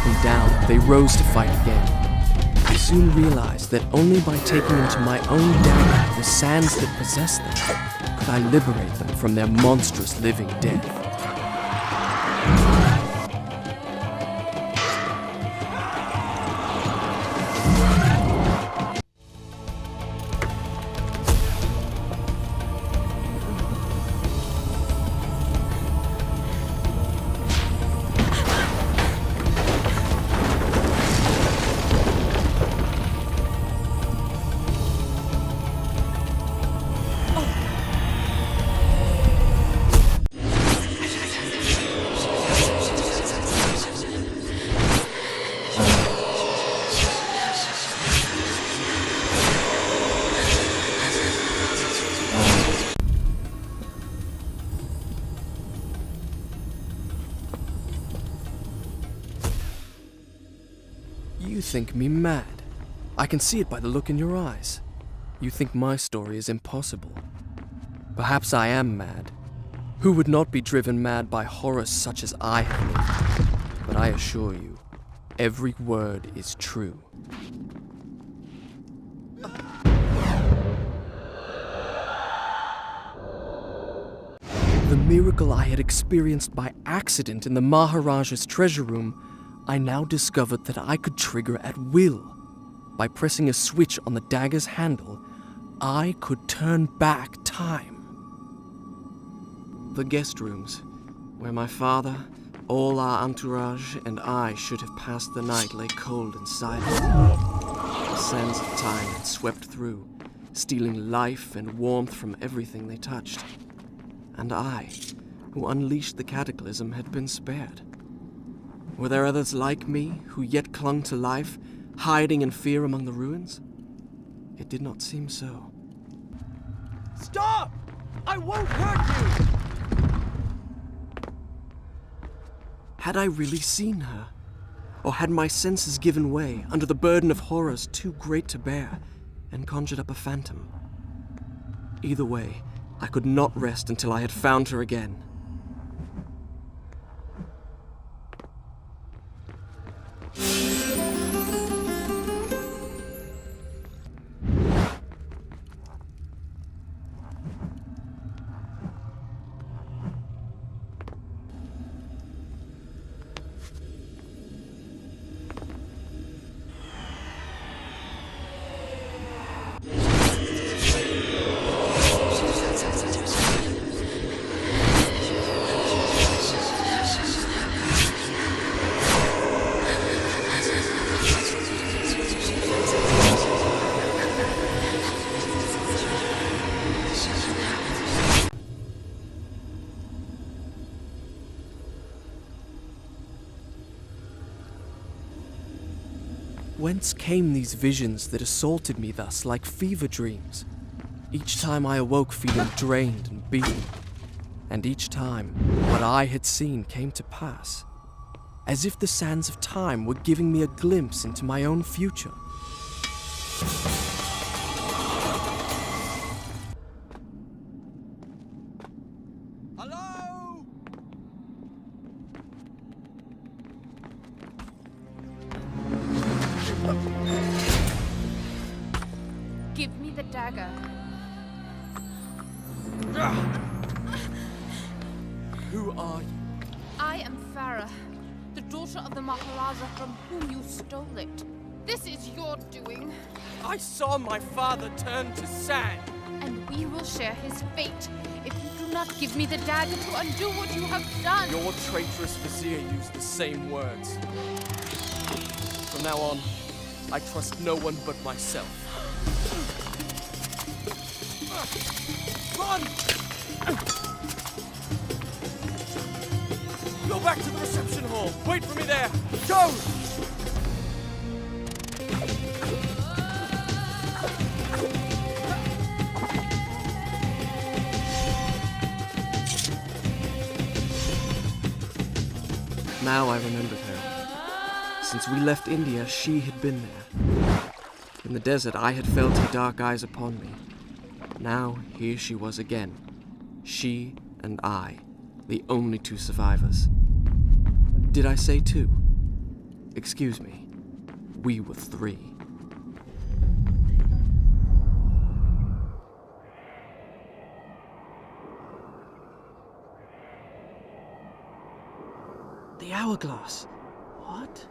me down, they rose to fight again. I soon realized that only by taking into my own dagger the sands that possess them could I liberate them from their monstrous living death. You think me mad. I can see it by the look in your eyes. You think my story is impossible. Perhaps I am mad. Who would not be driven mad by horrors such as I have lived? But I assure you, every word is true. The miracle I had experienced by accident in the Maharaja's treasure room, I now discovered that I could trigger at will. By pressing a switch on the dagger's handle, I could turn back time. The guest rooms, where my father, all our entourage, and I should have passed the night, lay cold and silent. The sands of time had swept through, stealing life and warmth from everything they touched. And I, who unleashed the cataclysm, had been spared. Were there others like me who yet clung to life, hiding in fear among the ruins? It did not seem so. Stop! I won't hurt you! Had I really seen her? Or had my senses given way under the burden of horrors too great to bear and conjured up a phantom? Either way, I could not rest until I had found her again. Whence came these visions that assaulted me thus like fever dreams? Each time I awoke feeling drained and beaten, and each time what I had seen came to pass, as if the sands of time were giving me a glimpse into my own future. Give me the dagger. Who are you? I am Farah, the daughter of the Maharaja from whom you stole it. This is your doing. I saw my father turn to sand. And we will share his fate if you do not give me the dagger to undo what you have done. Your traitorous vizier used the same words. From now on, I trust no one but myself. Run! Go back to the reception hall. Wait for me there. Go! Now I remembered her. Since we left India, she had been there. In the desert, I had felt her dark eyes upon me. Now, here she was again. She and I, the only two survivors. Did I say two? Excuse me. We were 3. The hourglass. What?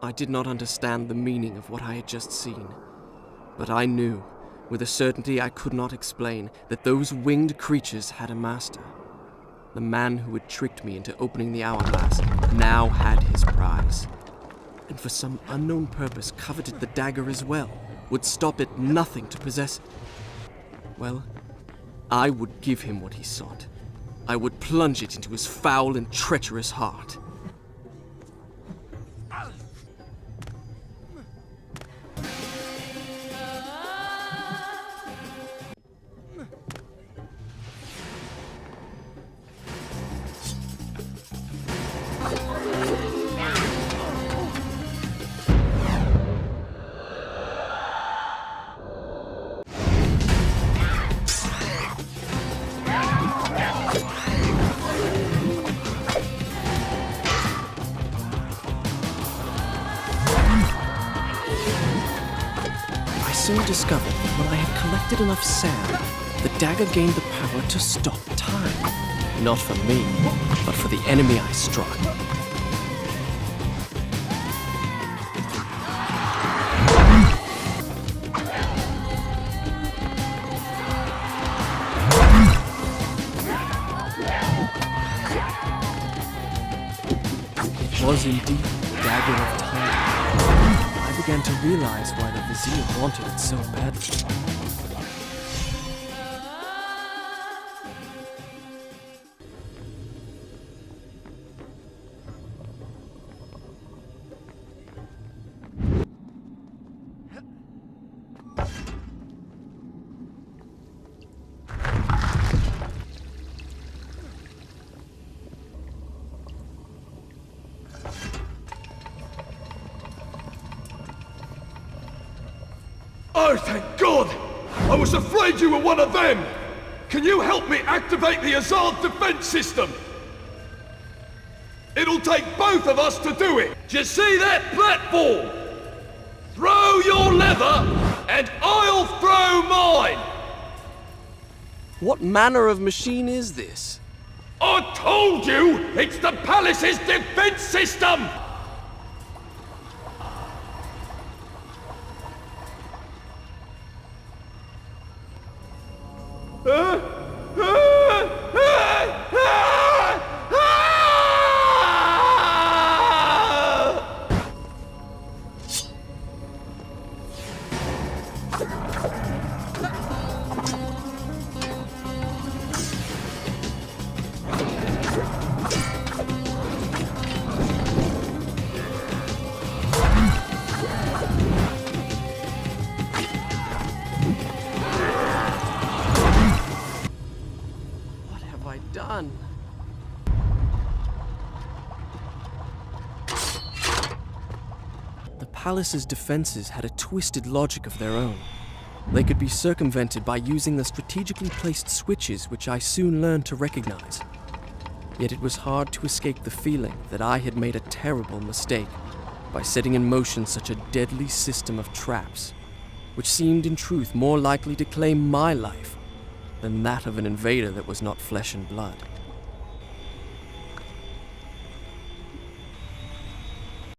I did not understand the meaning of what I had just seen, but I knew, with a certainty I could not explain, that those winged creatures had a master. The man who had tricked me into opening the hourglass now had his prize, and for some unknown purpose coveted the dagger as well, would stop at nothing to possess it. Well, I would give him what he sought. I would plunge it into his foul and treacherous heart. I soon discovered that when I had collected enough sand, the dagger gained the power to stop time. Not for me, but for the enemy I struck. It was indeed the dagger of time. I began to realize why the Vizier wanted it so badly. Oh, thank God! I was afraid you were one of them! Can you help me activate the Azad defense system? It'll take both of us to do it! Do you see that platform? Throw your lever, and I'll throw mine! What manner of machine is this? I told you! It's the palace's defense system! What have I done? The palace's defenses had a twisted logic of their own. They could be circumvented by using the strategically placed switches which I soon learned to recognize. Yet it was hard to escape the feeling that I had made a terrible mistake by setting in motion such a deadly system of traps, which seemed in truth more likely to claim my life than that of an invader that was not flesh and blood.